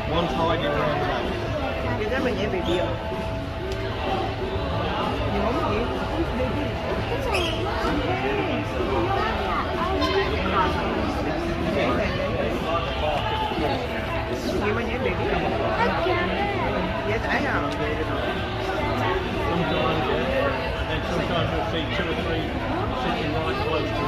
One's hiding, one's out. Vậy đó mình nhảy baby không? Nhiều món gì? Gì mà nhảy baby không? Dễ tải không? Sometimes, yeah. And then sometimes you'll see two or three sitting right close to